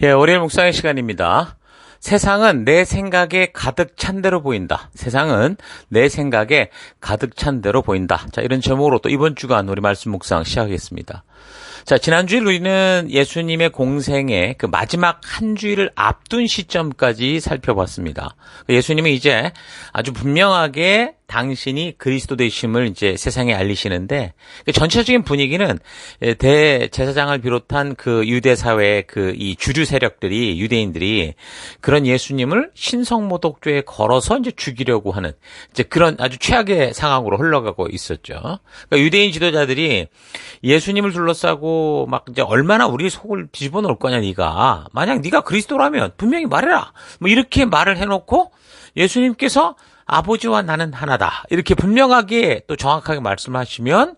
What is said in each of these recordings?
월요일 묵상의 시간입니다. 세상은 내 생각에 가득 찬 대로 보인다. 세상은 내 생각에 가득 찬 대로 보인다. 자, 이런 제목으로 또 이번 주간 우리 말씀 묵상 시작하겠습니다. 자, 지난주일 우리는 예수님의 공생의 그 마지막 한 주일을 앞둔 시점까지 살펴봤습니다. 예수님은 이제 아주 분명하게 당신이 그리스도 되심을 이제 세상에 알리시는데, 전체적인 분위기는 대제사장을 비롯한 그 유대 사회의 그 이 주류 세력들이, 유대인들이 그런 예수님을 신성모독죄에 걸어서 이제 죽이려고 하는 이제 그런 아주 최악의 상황으로 흘러가고 있었죠. 그러니까 유대인 지도자들이 예수님을 둘러싸고 막 이제 얼마나 우리 속을 뒤집어 놓을 거냐, 네가. 만약 네가 그리스도라면 분명히 말해라. 뭐 이렇게 말을 해놓고 예수님께서 아버지와 나는 하나다, 이렇게 분명하게 또 정확하게 말씀하시면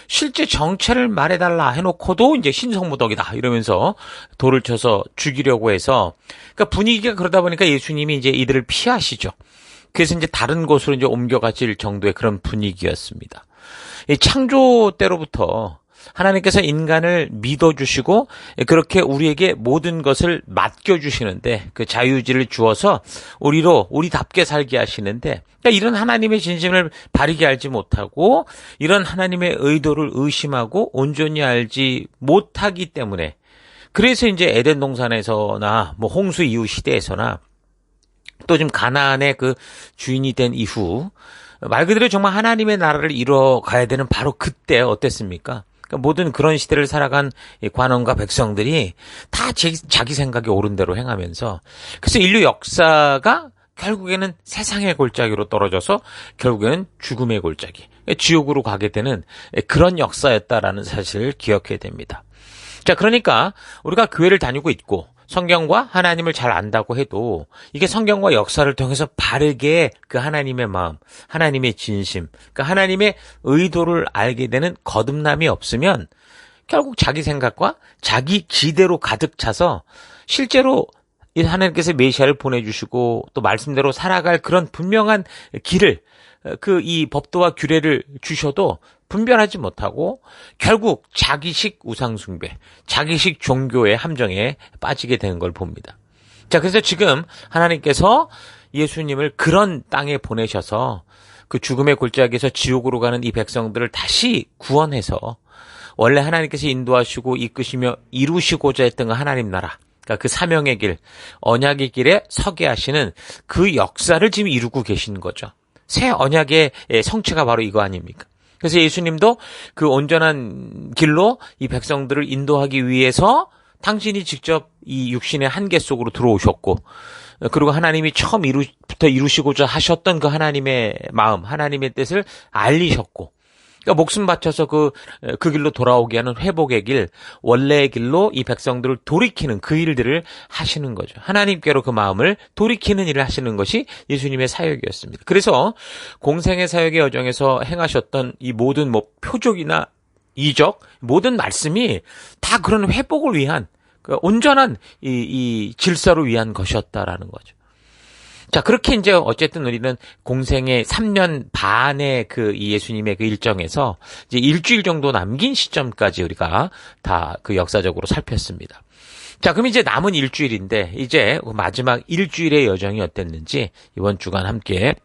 실제 정체를 말해달라 해놓고도 이제 신성모독이다 이러면서 돌을 쳐서 죽이려고 해서, 그러니까 분위기가 그러다 보니까 예수님이 이제 이들을 피하시죠. 그래서 이제 다른 곳으로 이제 옮겨가질 정도의 그런 분위기였습니다. 이 창조 때로부터 하나님께서 인간을 믿어주시고 그렇게 우리에게 모든 것을 맡겨주시는데, 그 자유의지를 주어서 우리답게 살게 하시는데, 그러니까 이런 하나님의 진심을 바르게 알지 못하고 이런 하나님의 의도를 의심하고 온전히 알지 못하기 때문에, 그래서 이제 에덴 동산에서나 뭐 홍수 이후 시대에서나 또 지금 가나안의 그 주인이 된 이후 말 그대로 정말 하나님의 나라를 이뤄가야 되는 바로 그때 어땠습니까? 그러니까 모든 그런 시대를 살아간 관원과 백성들이 다 자기 생각이 옳은 대로 행하면서, 그래서 인류 역사가 결국에는 세상의 골짜기로 떨어져서 결국에는 죽음의 골짜기, 지옥으로 가게 되는 그런 역사였다라는 사실을 기억해야 됩니다. 자, 그러니까 우리가 교회를 다니고 있고 성경과 하나님을 잘 안다고 해도 이게 성경과 역사를 통해서 바르게 그 하나님의 마음, 하나님의 진심, 그 하나님의 의도를 알게 되는 거듭남이 없으면 결국 자기 생각과 자기 기대로 가득 차서 실제로 하나님께서 메시아를 보내주시고 또 말씀대로 살아갈 그런 분명한 길을, 그 이 법도와 규례를 주셔도 분별하지 못하고 결국 자기식 우상숭배, 자기식 종교의 함정에 빠지게 되는 걸 봅니다. 자, 그래서 지금 하나님께서 예수님을 그런 땅에 보내셔서 그 죽음의 골짜기에서 지옥으로 가는 이 백성들을 다시 구원해서 원래 하나님께서 인도하시고 이끄시며 이루시고자 했던 그 하나님 나라, 그러니까 그 사명의 길, 언약의 길에 서게 하시는 그 역사를 지금 이루고 계시는 거죠. 새 언약의 성취가 바로 이거 아닙니까? 그래서 예수님도 그 온전한 길로 이 백성들을 인도하기 위해서 당신이 직접 이 육신의 한계 속으로 들어오셨고, 그리고 하나님이 처음부터 이루시고자 하셨던 그 하나님의 마음, 하나님의 뜻을 알리셨고, 그러니까 목숨 바쳐서 그 길로 돌아오게 하는 회복의 길, 원래의 길로 이 백성들을 돌이키는 그 일들을 하시는 거죠. 하나님께로 그 마음을 돌이키는 일을 하시는 것이 예수님의 사역이었습니다. 그래서 공생의 사역의 여정에서 행하셨던 이 모든 뭐 표적이나 이적, 모든 말씀이 다 그런 회복을 위한, 그 온전한 이 질서를 위한 것이었다라는 거죠. 자, 그렇게 이제 어쨌든 우리는 공생의 3년 반의 그 예수님의 그 일정에서 이제 일주일 정도 남긴 시점까지 우리가 다 그 역사적으로 살폈습니다. 자, 그럼 이제 남은 일주일인데 이제 마지막 일주일의 여정이 어땠는지 이번 주간 함께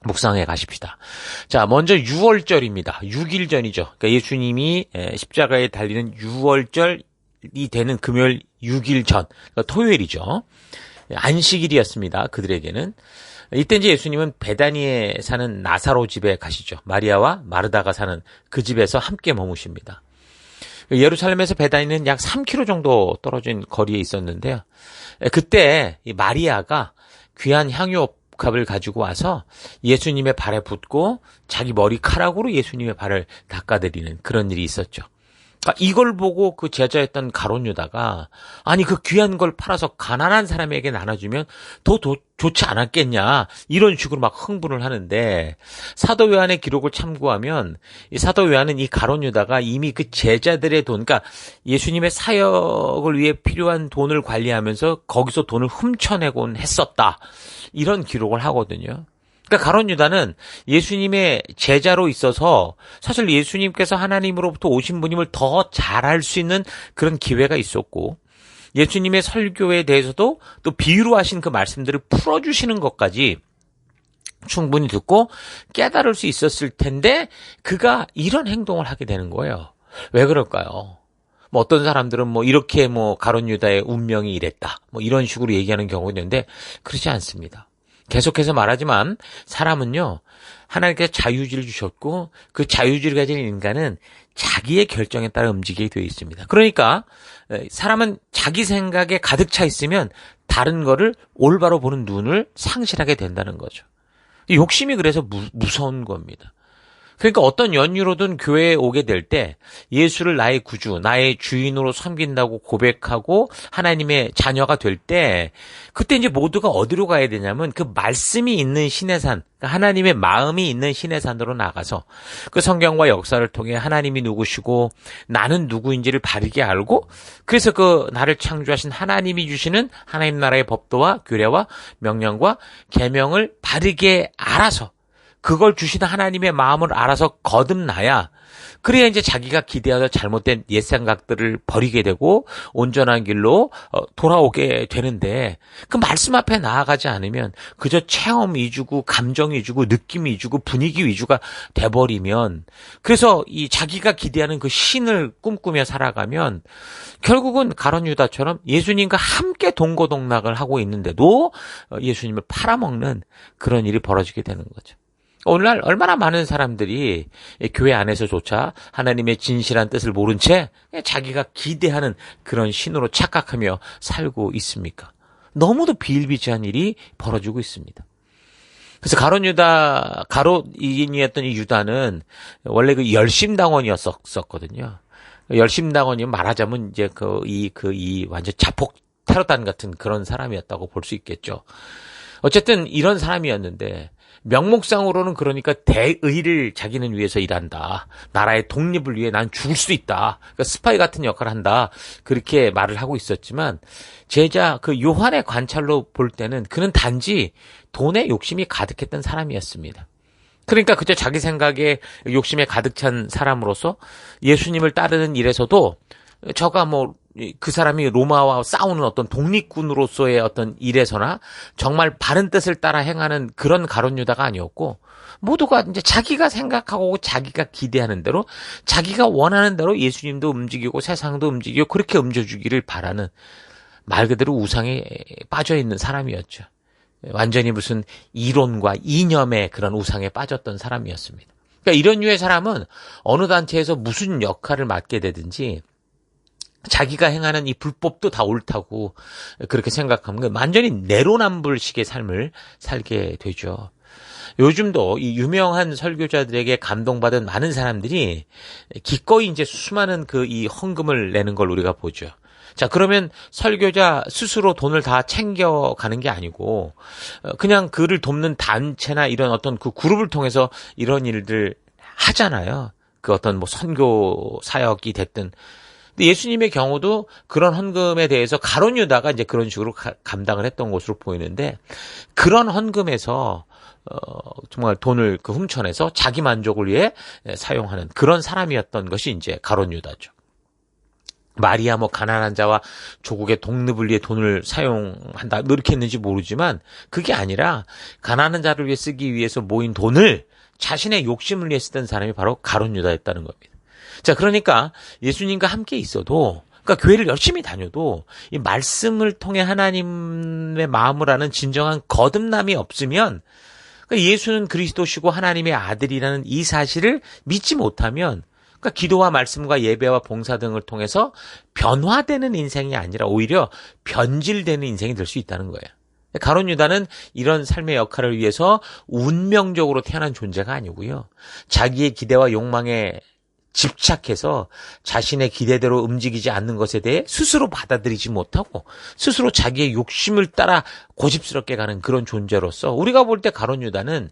묵상해 가십시다. 자, 먼저 6월절입니다. 6일 전이죠. 그러니까 예수님이 십자가에 달리는 6월절이 되는 금요일 6일 전, 그러니까 토요일이죠. 안식일이었습니다. 그들에게는. 이때 이제 예수님은 베다니에 사는 나사로 집에 가시죠. 마리아와 마르다가 사는 그 집에서 함께 머무십니다. 예루살렘에서 베다니는 약 3km 정도 떨어진 거리에 있었는데요. 그때 이 마리아가 귀한 향유옥합을 가지고 와서 예수님의 발에 붓고 자기 머리카락으로 예수님의 발을 닦아드리는 그런 일이 있었죠. 이걸 보고 그 제자였던 가룟 유다가, 아니 그 귀한 걸 팔아서 가난한 사람에게 나눠주면 더 좋지 않았겠냐, 이런 식으로 막 흥분을 하는데, 사도 요한의 기록을 참고하면 이 사도 요한은 이 가룟 유다가 이미 그 제자들의 돈, 그러니까 예수님의 사역을 위해 필요한 돈을 관리하면서 거기서 돈을 훔쳐내곤 했었다, 이런 기록을 하거든요. 그러니까 가룟 유다는 예수님의 제자로 있어서 사실 예수님께서 하나님으로부터 오신 분임을 더 잘 알 수 있는 그런 기회가 있었고, 예수님의 설교에 대해서도 또 비유로 하신 그 말씀들을 풀어주시는 것까지 충분히 듣고 깨달을 수 있었을 텐데 그가 이런 행동을 하게 되는 거예요. 왜 그럴까요? 뭐 어떤 사람들은 뭐 이렇게 뭐 가룟 유다의 운명이 이랬다. 뭐 이런 식으로 얘기하는 경우가 있는데 그렇지 않습니다. 계속해서 말하지만 사람은요, 하나님께서 자유의지를 주셨고 그 자유의지를 가진 인간은 자기의 결정에 따라 움직이게 되어 있습니다. 그러니까 사람은 자기 생각에 가득 차 있으면 다른 거를 올바로 보는 눈을 상실하게 된다는 거죠. 욕심이 그래서 무서운 겁니다. 그러니까 어떤 연유로든 교회에 오게 될 때 예수를 나의 구주, 나의 주인으로 섬긴다고 고백하고 하나님의 자녀가 될 때 그때 이제 모두가 어디로 가야 되냐면 그 말씀이 있는 시내산, 하나님의 마음이 있는 시내산으로 나가서 그 성경과 역사를 통해 하나님이 누구시고 나는 누구인지를 바르게 알고 그래서 그 나를 창조하신 하나님이 주시는 하나님 나라의 법도와 규례와 명령과 계명을 바르게 알아서 그걸 주시는 하나님의 마음을 알아서 거듭나야 그래야 이제 자기가 기대하던 잘못된 옛 생각들을 버리게 되고 온전한 길로 돌아오게 되는데 그 말씀 앞에 나아가지 않으면 그저 체험 위주고 감정 위주고 느낌 위주고 분위기 위주가 돼버리면 그래서 이 자기가 기대하는 그 신을 꿈꾸며 살아가면 결국은 가룟 유다처럼 예수님과 함께 동고동락을 하고 있는데도 예수님을 팔아먹는 그런 일이 벌어지게 되는 거죠. 오늘날 얼마나 많은 사람들이 교회 안에서조차 하나님의 진실한 뜻을 모른 채 자기가 기대하는 그런 신으로 착각하며 살고 있습니까? 너무도 비일비재한 일이 벌어지고 있습니다. 그래서 가롯인이었던 이 유다는 원래 그 열심당원이었었거든요. 열심당원이 말하자면 이제 완전 자폭 테러단 같은 그런 사람이었다고 볼 수 있겠죠. 어쨌든 이런 사람이었는데 명목상으로는 그러니까 대의를 자기는 위해서 일한다. 나라의 독립을 위해 난 죽을 수도 있다. 그러니까 스파이 같은 역할을 한다. 그렇게 말을 하고 있었지만 제자 그 요한의 관찰로 볼 때는 그는 단지 돈에 욕심이 가득했던 사람이었습니다. 그러니까 그저 자기 생각에 욕심에 가득 찬 사람으로서 예수님을 따르는 일에서도 저가 그 사람이 로마와 싸우는 어떤 독립군으로서의 어떤 일에서나 정말 바른 뜻을 따라 행하는 그런 가룟 유다가 아니었고 모두가 이제 자기가 생각하고 자기가 기대하는 대로 자기가 원하는 대로 예수님도 움직이고 세상도 움직이고 그렇게 움직여주기를 바라는 말 그대로 우상에 빠져 있는 사람이었죠. 완전히 무슨 이론과 이념의 그런 우상에 빠졌던 사람이었습니다. 그러니까 이런 류의 사람은 어느 단체에서 무슨 역할을 맡게 되든지 자기가 행하는 이 불법도 다 옳다고 그렇게 생각하면 완전히 내로남불식의 삶을 살게 되죠. 요즘도 이 유명한 설교자들에게 감동받은 많은 사람들이 기꺼이 이제 수많은 이 헌금을 내는 걸 우리가 보죠. 자, 그러면 설교자 스스로 돈을 다 챙겨가는 게 아니고 그냥 그를 돕는 단체나 이런 어떤 그 그룹을 통해서 이런 일들 하잖아요. 그 어떤 선교 사역이 됐든. 근데 예수님의 경우도 그런 헌금에 대해서 가룟 유다가 이제 그런 식으로 감당을 했던 것으로 보이는데 그런 헌금에서 정말 돈을 훔쳐내서 자기 만족을 위해 사용하는 그런 사람이었던 것이 이제 가룟 유다죠. 마리아 가난한 자와 조국의 독립을 위해 돈을 사용한다 이렇게 했는지 모르지만 그게 아니라 가난한 자를 위해 쓰기 위해서 모인 돈을 자신의 욕심을 위해 쓰던 사람이 바로 가룟 유다였다는 겁니다. 자, 그러니까 예수님과 함께 있어도 그러니까 교회를 열심히 다녀도 이 말씀을 통해 하나님의 마음을 아는 진정한 거듭남이 없으면 그러니까 예수는 그리스도시고 하나님의 아들이라는 이 사실을 믿지 못하면 그러니까 기도와 말씀과 예배와 봉사 등을 통해서 변화되는 인생이 아니라 오히려 변질되는 인생이 될 수 있다는 거예요. 가룟 유다는 이런 삶의 역할을 위해서 운명적으로 태어난 존재가 아니고요. 자기의 기대와 욕망에 집착해서 자신의 기대대로 움직이지 않는 것에 대해 스스로 받아들이지 못하고 스스로 자기의 욕심을 따라 고집스럽게 가는 그런 존재로서 우리가 볼 때 가룟 유다는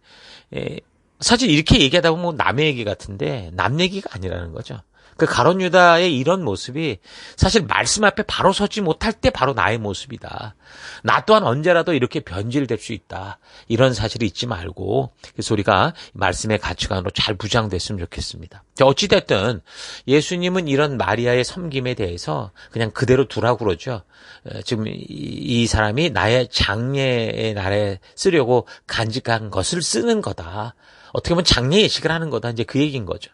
사실 이렇게 얘기하다 보면 남의 얘기 같은데 남 얘기가 아니라는 거죠. 그 가룟 유다의 이런 모습이 사실 말씀 앞에 바로 서지 못할 때 바로 나의 모습이다. 나 또한 언제라도 이렇게 변질될 수 있다. 이런 사실을 잊지 말고 그래서 우리가 말씀의 가치관으로 잘 부장됐으면 좋겠습니다. 어찌됐든 예수님은 이런 마리아의 섬김에 대해서 그냥 그대로 두라고 그러죠. 지금 이 사람이 나의 장례의 날에 쓰려고 간직한 것을 쓰는 거다. 어떻게 보면 장례 예식을 하는 거다. 이제 그 얘기인 거죠.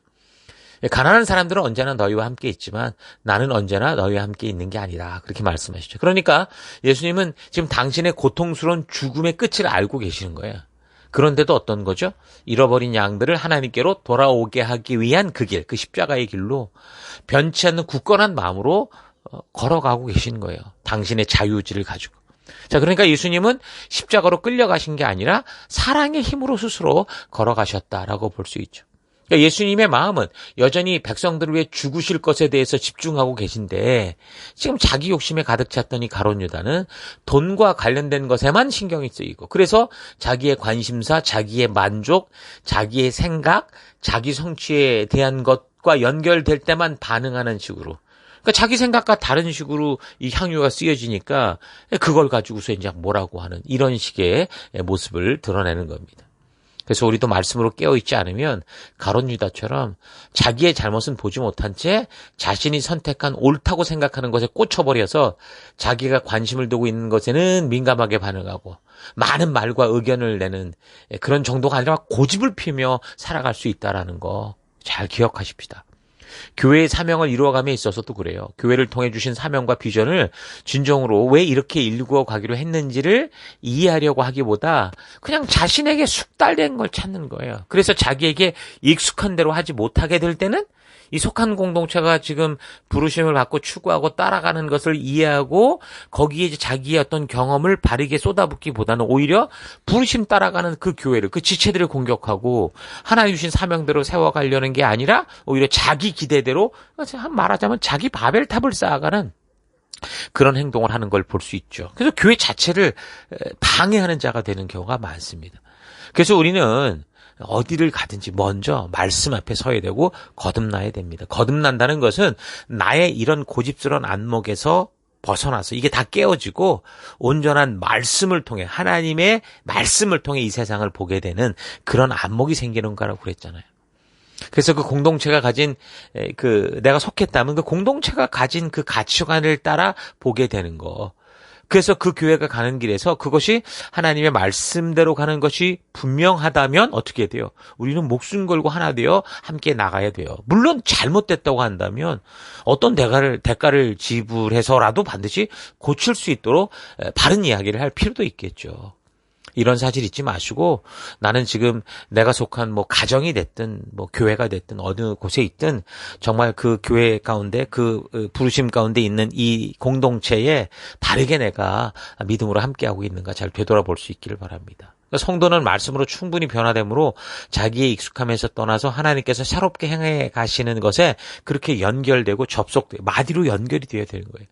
가난한 사람들은 언제나 너희와 함께 있지만 나는 언제나 너희와 함께 있는 게 아니다. 그렇게 말씀하시죠. 그러니까 예수님은 지금 당신의 고통스러운 죽음의 끝을 알고 계시는 거예요. 그런데도 어떤 거죠? 잃어버린 양들을 하나님께로 돌아오게 하기 위한 그 길, 그 십자가의 길로 변치 않는 굳건한 마음으로 걸어가고 계신 거예요. 당신의 자유의지를 가지고. 자, 그러니까 예수님은 십자가로 끌려가신 게 아니라 사랑의 힘으로 스스로 걸어가셨다라고 볼 수 있죠. 그러니까 예수님의 마음은 여전히 백성들을 위해 죽으실 것에 대해서 집중하고 계신데 지금 자기 욕심에 가득 찼던 이 가룟 유다는 돈과 관련된 것에만 신경이 쓰이고 그래서 자기의 관심사, 자기의 만족, 자기의 생각, 자기 성취에 대한 것과 연결될 때만 반응하는 식으로 그러니까 자기 생각과 다른 식으로 이 향유가 쓰여지니까 그걸 가지고서 이제 뭐라고 하는 이런 식의 모습을 드러내는 겁니다. 그래서 우리도 말씀으로 깨어있지 않으면 가룟 유다처럼 자기의 잘못은 보지 못한 채 자신이 선택한 옳다고 생각하는 것에 꽂혀버려서 자기가 관심을 두고 있는 것에는 민감하게 반응하고 많은 말과 의견을 내는 그런 정도가 아니라 고집을 피우며 살아갈 수 있다는 거 잘 기억하십시다. 교회의 사명을 이루어감에 있어서도 그래요. 교회를 통해 주신 사명과 비전을 진정으로 왜 이렇게 일구어 가기로 했는지를 이해하려고 하기보다 그냥 자신에게 숙달된 걸 찾는 거예요. 그래서 자기에게 익숙한 대로 하지 못하게 될 때는 이 속한 공동체가 지금 부르심을 받고 추구하고 따라가는 것을 이해하고 거기에 이제 자기의 어떤 경험을 바르게 쏟아붓기보다는 오히려 부르심 따라가는 그 교회를, 그 지체들을 공격하고 하나님 주신 사명대로 세워가려는 게 아니라 오히려 자기 기대대로 말하자면 자기 바벨탑을 쌓아가는 그런 행동을 하는 걸 볼 수 있죠. 그래서 교회 자체를 방해하는 자가 되는 경우가 많습니다. 그래서 우리는 어디를 가든지 먼저 말씀 앞에 서야 되고 거듭나야 됩니다. 거듭난다는 것은 나의 이런 고집스러운 안목에서 벗어나서 이게 다 깨어지고 온전한 말씀을 통해 하나님의 말씀을 통해 이 세상을 보게 되는 그런 안목이 생기는 거라고 그랬잖아요. 그래서 그 공동체가 가진 내가 속했다면 그 공동체가 가진 그 가치관을 따라 보게 되는 거. 그래서 그 교회가 가는 길에서 그것이 하나님의 말씀대로 가는 것이 분명하다면 어떻게 돼요? 우리는 목숨 걸고 하나 되어 함께 나가야 돼요. 물론 잘못됐다고 한다면 어떤 대가를 지불해서라도 반드시 고칠 수 있도록 바른 이야기를 할 필요도 있겠죠. 이런 사실 잊지 마시고 나는 지금 내가 속한 뭐 가정이 됐든 뭐 교회가 됐든 어느 곳에 있든 정말 그 교회 가운데 그 부르심 가운데 있는 이 공동체에 바르게 내가 믿음으로 함께하고 있는가 잘 되돌아볼 수 있기를 바랍니다. 성도는 말씀으로 충분히 변화되므로 자기의 익숙함에서 떠나서 하나님께서 새롭게 행해 가시는 것에 그렇게 연결되고 접속되고 마디로 연결이 되어야 되는 거예요.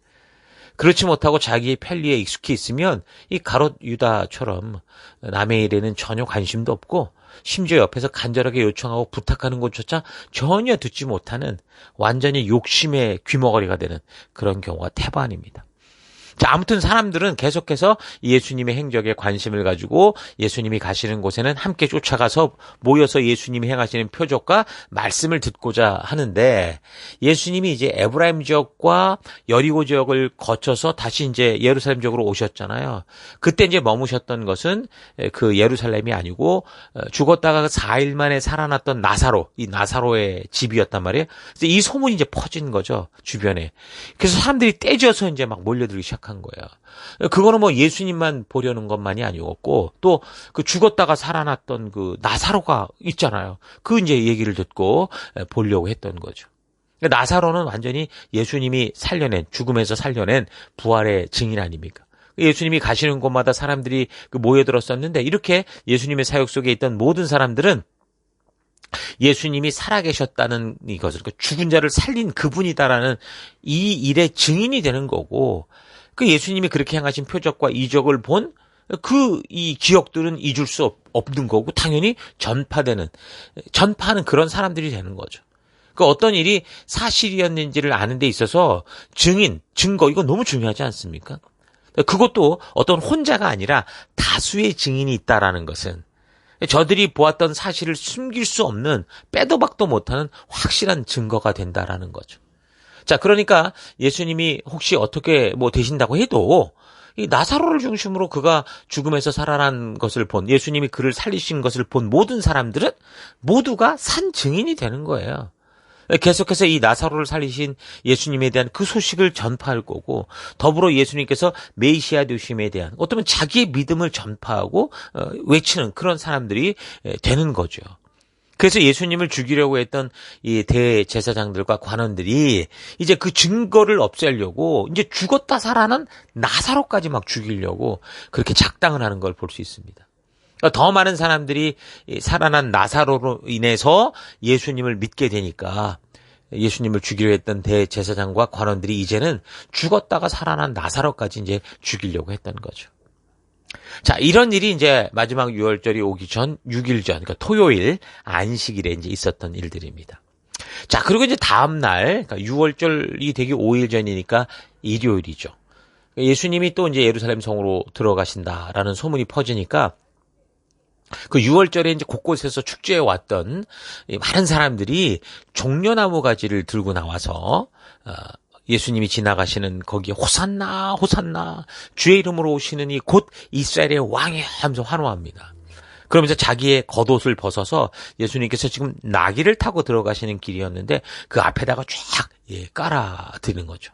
그렇지 못하고 자기의 편리에 익숙해 있으면 이 가롯 유다처럼 남의 일에는 전혀 관심도 없고 심지어 옆에서 간절하게 요청하고 부탁하는 것조차 전혀 듣지 못하는 완전히 욕심의 귀머거리가 되는 그런 경우가 태반입니다. 자, 아무튼 사람들은 계속해서 예수님의 행적에 관심을 가지고 예수님이 가시는 곳에는 함께 쫓아가서 모여서 예수님이 행하시는 표적과 말씀을 듣고자 하는데 예수님이 이제 에브라임 지역과 여리고 지역을 거쳐서 다시 이제 예루살렘 지역으로 오셨잖아요. 그때 이제 머무셨던 것은 그 예루살렘이 아니고 죽었다가 4일 만에 살아났던 이 나사로의 집이었단 말이에요. 그래서 이 소문이 이제 퍼진 거죠, 주변에. 그래서 사람들이 떼져서 이제 막 몰려들기 시작한 거예요. 그거는 뭐 예수님만 보려는 것만이 아니었고 또 그 죽었다가 살아났던 그 나사로가 있잖아요. 그 이제 얘기를 듣고 보려고 했던 거죠. 나사로는 완전히 예수님이 죽음에서 살려낸 부활의 증인 아닙니까? 예수님이 가시는 곳마다 사람들이 모여들었었는데 이렇게 예수님의 사역 속에 있던 모든 사람들은 예수님이 살아계셨다는 이것을, 그러니까 죽은 자를 살린 그분이다라는 이 일의 증인이 되는 거고, 그 예수님이 그렇게 행하신 표적과 이적을 본 이 기억들은 잊을 수 없는 거고, 당연히 전파하는 그런 사람들이 되는 거죠. 그 어떤 일이 사실이었는지를 아는 데 있어서 증인, 증거 이거 너무 중요하지 않습니까? 그것도 어떤 혼자가 아니라 다수의 증인이 있다라는 것은 저들이 보았던 사실을 숨길 수 없는 빼도 박도 못하는 확실한 증거가 된다라는 거죠. 자, 그러니까 예수님이 혹시 어떻게 되신다고 해도 이 나사로를 중심으로 그가 죽음에서 살아난 것을 본, 예수님이 그를 살리신 것을 본 모든 사람들은 모두가 산 증인이 되는 거예요. 계속해서 이 나사로를 살리신 예수님에 대한 그 소식을 전파할 거고, 더불어 예수님께서 메시아 되심에 대한 어쩌면 자기의 믿음을 전파하고 외치는 그런 사람들이 되는 거죠. 그래서 예수님을 죽이려고 했던 이 대제사장들과 관원들이 이제 그 증거를 없애려고 이제 죽었다 살아난 나사로까지 막 죽이려고 그렇게 작당을 하는 걸 볼 수 있습니다. 더 많은 사람들이 살아난 나사로로 인해서 예수님을 믿게 되니까 예수님을 죽이려 했던 대제사장과 관원들이 이제는 죽었다가 살아난 나사로까지 이제 죽이려고 했던 거죠. 자, 이런 일이 이제 마지막 유월절이 오기 전 6일 전, 그러니까 토요일 안식일에 이제 있었던 일들입니다. 자, 그리고 이제 다음 날, 그러니까 유월절이 되기 5일 전이니까 일요일이죠. 예수님이 또 이제 예루살렘 성으로 들어가신다라는 소문이 퍼지니까 그 6월절에 이제 곳곳에서 축제에 왔던 많은 사람들이 종려나무 가지를 들고 나와서 예수님이 지나가시는 거기에 호산나 호산나 주의 이름으로 오시는 이 곧 이스라엘의 왕이 하면서 환호합니다. 그러면서 자기의 겉옷을 벗어서 예수님께서 지금 나귀를 타고 들어가시는 길이었는데 그 앞에다가 쫙 깔아드리는 거죠.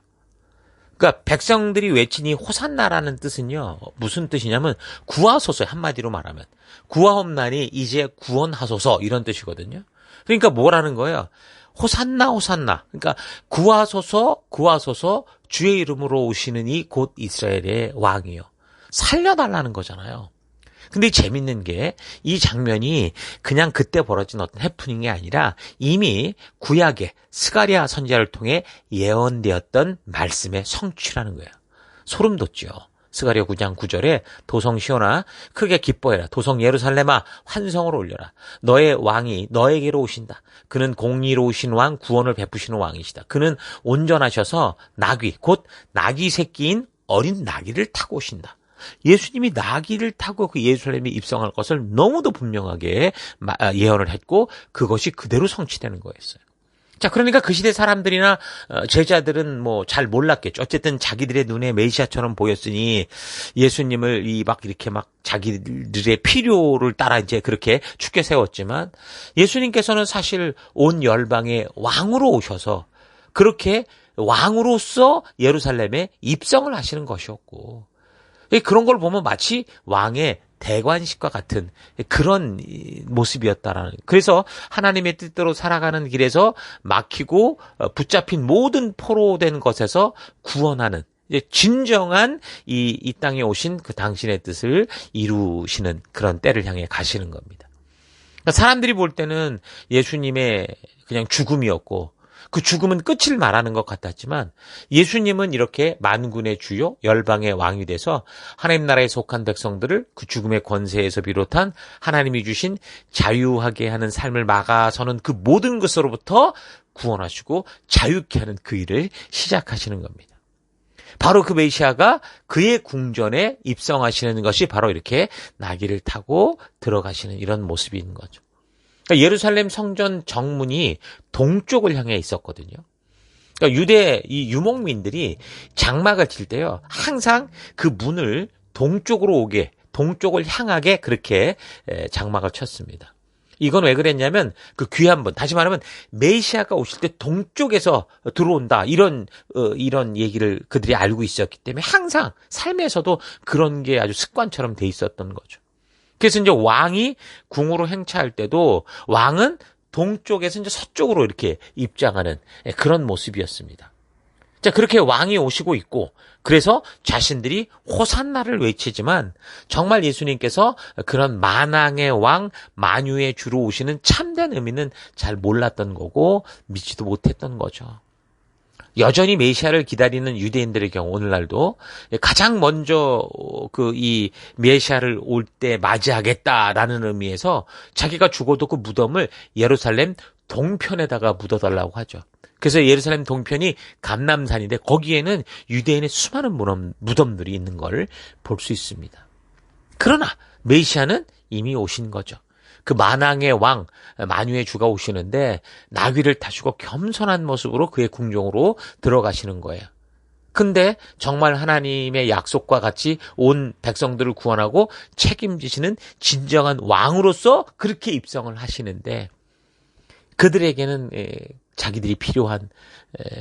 그러니까 백성들이 외치니 호산나라는 뜻은요, 무슨 뜻이냐면 구하소서, 한마디로 말하면 구하옵나니 이제 구원하소서 이런 뜻이거든요. 그러니까 뭐라는 거예요? 호산나 호산나. 그러니까 구하소서 구하소서 주의 이름으로 오시는 이 곧 이스라엘의 왕이요. 살려달라는 거잖아요. 근데 재밌는 게 이 장면이 그냥 그때 벌어진 어떤 해프닝이 아니라 이미 구약의 스가랴 선지자를 통해 예언되었던 말씀의 성취라는 거예요. 소름 돋죠. 스가랴 9장 9절에 도성 시온아 크게 기뻐해라. 도성 예루살렘아 환성을 올려라. 너의 왕이 너에게로 오신다. 그는 공의로우신 왕, 구원을 베푸시는 왕이시다. 그는 온전하셔서 나귀, 곧 나귀 새끼인 어린 나귀를 타고 오신다. 예수님이 나귀를 타고 그 예루살렘에 입성할 것을 너무도 분명하게 예언을 했고 그것이 그대로 성취되는 거였어요. 자, 그러니까 그 시대 사람들이나 제자들은 잘 몰랐겠죠. 어쨌든 자기들의 눈에 메시아처럼 보였으니 예수님을 이렇게 자기들의 필요를 따라 이제 그렇게 축켜 세웠지만 예수님께서는 사실 온 열방의 왕으로 오셔서 그렇게 왕으로서 예루살렘에 입성을 하시는 것이었고, 그런 걸 보면 마치 왕의 대관식과 같은 그런 모습이었다라는. 그래서 하나님의 뜻대로 살아가는 길에서 막히고 붙잡힌 모든 포로된 것에서 구원하는 이제 진정한 이 땅에 오신 그 당신의 뜻을 이루시는 그런 때를 향해 가시는 겁니다. 그러니까 사람들이 볼 때는 예수님의 그냥 죽음이었고 그 죽음은 끝을 말하는 것 같았지만 예수님은 이렇게 만군의 주요 열방의 왕이 돼서 하나님 나라에 속한 백성들을 그 죽음의 권세에서 비롯한 하나님이 주신 자유하게 하는 삶을 막아서는 그 모든 것으로부터 구원하시고 자유케 하는 그 일을 시작하시는 겁니다. 바로 그 메시아가 그의 궁전에 입성하시는 것이 바로 이렇게 나귀를 타고 들어가시는 이런 모습인 거죠. 그러니까 예루살렘 성전 정문이 동쪽을 향해 있었거든요. 그러니까 유대 이 유목민들이 장막을 칠 때요, 항상 그 문을 동쪽으로 동쪽을 향하게 그렇게 장막을 쳤습니다. 이건 왜 그랬냐면 그 귀한 분, 다시 말하면 메시아가 오실 때 동쪽에서 들어온다 이런 얘기를 그들이 알고 있었기 때문에 항상 삶에서도 그런 게 아주 습관처럼 돼 있었던 거죠. 그래서 이제 왕이 궁으로 행차할 때도 왕은 동쪽에서 이제 서쪽으로 이렇게 입장하는 그런 모습이었습니다. 자, 그렇게 왕이 오시고 있고, 그래서 자신들이 호산나를 외치지만 정말 예수님께서 그런 만왕의 왕, 만유의 주로 오시는 참된 의미는 잘 몰랐던 거고 믿지도 못했던 거죠. 여전히 메시아를 기다리는 유대인들의 경우 오늘날도 가장 먼저 이 메시아를 올 때 맞이하겠다라는 의미에서 자기가 죽어도 그 무덤을 예루살렘 동편에다가 묻어달라고 하죠. 그래서 예루살렘 동편이 감람산인데 거기에는 유대인의 수많은 무덤들이 있는 걸 볼 수 있습니다. 그러나 메시아는 이미 오신 거죠. 그 만왕의 왕 만유의 주가 오시는데 나귀를 타시고 겸손한 모습으로 그의 궁정으로 들어가시는 거예요. 근데 정말 하나님의 약속과 같이 온 백성들을 구원하고 책임지시는 진정한 왕으로서 그렇게 입성을 하시는데 그들에게는 자기들이 필요한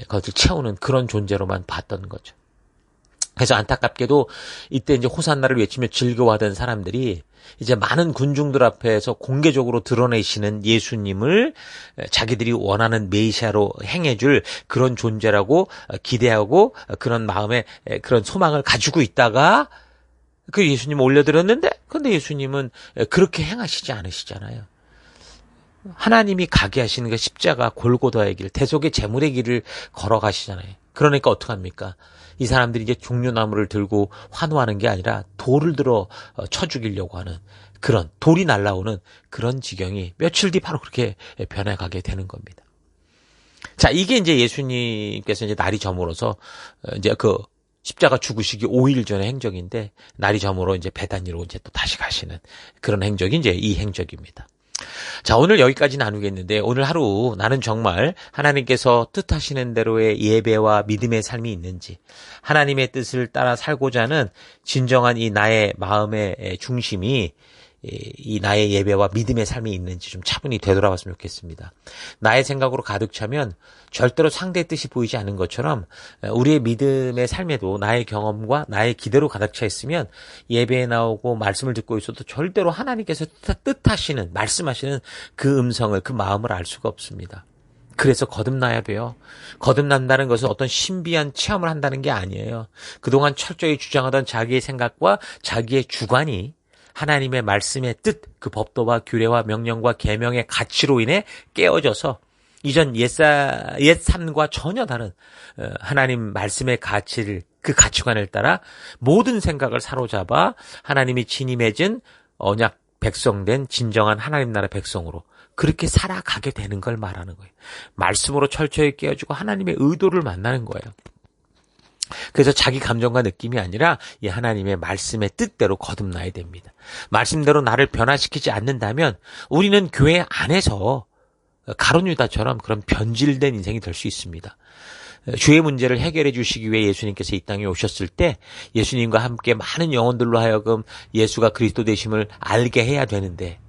것을 채우는 그런 존재로만 봤던 거죠. 그래서 안타깝게도 이때 이제 호산나를 외치며 즐거워하던 사람들이 이제 많은 군중들 앞에서 공개적으로 드러내시는 예수님을 자기들이 원하는 메시아로 행해줄 그런 존재라고 기대하고 그런 마음에 그런 소망을 가지고 있다가 그 예수님을 올려드렸는데 근데 예수님은 그렇게 행하시지 않으시잖아요. 하나님이 가게 하시는 그 십자가 골고다의 길, 대속의 제물의 길을 걸어가시잖아요. 그러니까 어떡합니까? 이 사람들이 이제 종려나무를 들고 환호하는 게 아니라 돌을 들어 쳐 죽이려고 하는 그런 돌이 날라오는 그런 지경이 며칠 뒤 바로 그렇게 변해가게 되는 겁니다. 자, 이게 이제 예수님께서 이제 날이 저물어서 이제 그 십자가 죽으시기 5일 전의 행적인데 날이 저물어 이제 베다니로 이제 또 다시 가시는 그런 행적이 이제 이 행적입니다. 자, 오늘 여기까지 나누겠는데 오늘 하루 나는 정말 하나님께서 뜻하시는 대로의 예배와 믿음의 삶이 있는지 하나님의 뜻을 따라 살고자 하는 진정한 이 나의 마음의 중심이 이 나의 예배와 믿음의 삶이 있는지 좀 차분히 되돌아봤으면 좋겠습니다. 나의 생각으로 가득 차면 절대로 상대의 뜻이 보이지 않는 것처럼 우리의 믿음의 삶에도 나의 경험과 나의 기대로 가득 차 있으면 예배에 나오고 말씀을 듣고 있어도 절대로 하나님께서 뜻하시는 말씀하시는 그 음성을 그 마음을 알 수가 없습니다. 그래서 거듭나야 돼요. 거듭난다는 것은 어떤 신비한 체험을 한다는 게 아니에요. 그동안 철저히 주장하던 자기의 생각과 자기의 주관이 하나님의 말씀의 뜻, 그 법도와 규례와 명령과 계명의 가치로 인해 깨어져서 이전 옛 삶과 전혀 다른 하나님 말씀의 가치를 그 가치관을 따라 모든 생각을 사로잡아 하나님이 친히 맺은 언약 백성된 진정한 하나님 나라 백성으로 그렇게 살아가게 되는 걸 말하는 거예요. 말씀으로 철저히 깨어지고 하나님의 의도를 만나는 거예요. 그래서 자기 감정과 느낌이 아니라 이 하나님의 말씀의 뜻대로 거듭나야 됩니다. 말씀대로 나를 변화시키지 않는다면 우리는 교회 안에서 가룟 유다처럼 그런 변질된 인생이 될 수 있습니다. 주의 문제를 해결해 주시기 위해 예수님께서 이 땅에 오셨을 때 예수님과 함께 많은 영혼들로 하여금 예수가 그리스도 되심을 알게 해야 되는데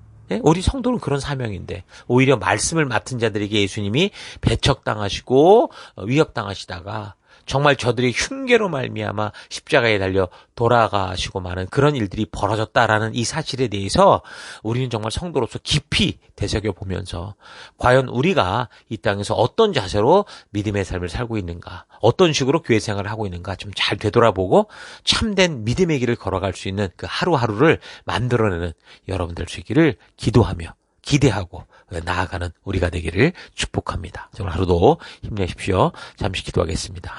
우리 성도는 그런 사명인데 오히려 말씀을 맡은 자들에게 예수님이 배척당하시고 위협당하시다가 정말 저들이 흉계로 말미암아 십자가에 달려 돌아가시고 마는 그런 일들이 벌어졌다라는 이 사실에 대해서 우리는 정말 성도로서 깊이 되새겨보면서 과연 우리가 이 땅에서 어떤 자세로 믿음의 삶을 살고 있는가, 어떤 식으로 교회 생활을 하고 있는가 좀 잘 되돌아보고 참된 믿음의 길을 걸어갈 수 있는 그 하루하루를 만들어내는 여러분들 되기를 기도하며 기대하고 나아가는 우리가 되기를 축복합니다. 오늘 하루도 힘내십시오. 잠시 기도하겠습니다.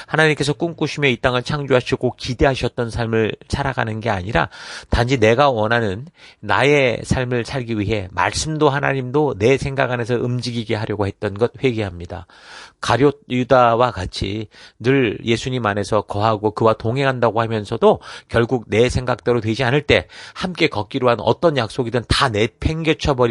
하나님께서 꿈꾸시며 이 땅을 창조하시고 기대하셨던 삶을 살아가는 게 아니라 단지 내가 원하는 나의 삶을 살기 위해 말씀도 하나님도 내 생각 안에서 움직이게 하려고 했던 것 회개합니다. 가룟 유다와 같이 늘 예수님 안에서 거하고 그와 동행한다고 하면서도 결국 내 생각대로 되지 않을 때 함께 걷기로 한 어떤 약속이든 다 내팽개쳐버리는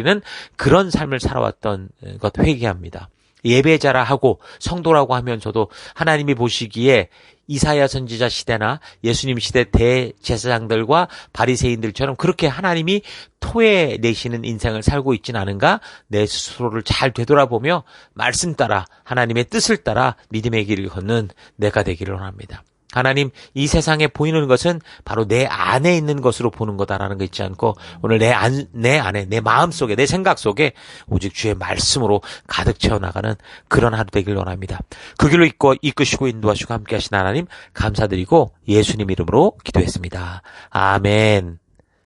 그런 삶을 살아왔던 것 회개합니다. 예배자라 하고 성도라고 하면서도 하나님이 보시기에 이사야 선지자 시대나 예수님 시대 대제사장들과 바리새인들처럼 그렇게 하나님이 토해내시는 인생을 살고 있진 않은가 내 스스로를 잘 되돌아보며 말씀 따라 하나님의 뜻을 따라 믿음의 길을 걷는 내가 되기를 원합니다. 하나님, 이 세상에 보이는 것은 바로 내 안에 있는 것으로 보는 거다라는 거 잊지 않고 오늘 내 안에, 내 마음 속에, 내 생각 속에 오직 주의 말씀으로 가득 채워나가는 그런 하루 되길 원합니다. 그 길로 이끄시고 인도하시고 함께 하신 하나님 감사드리고 예수님 이름으로 기도했습니다. 아멘.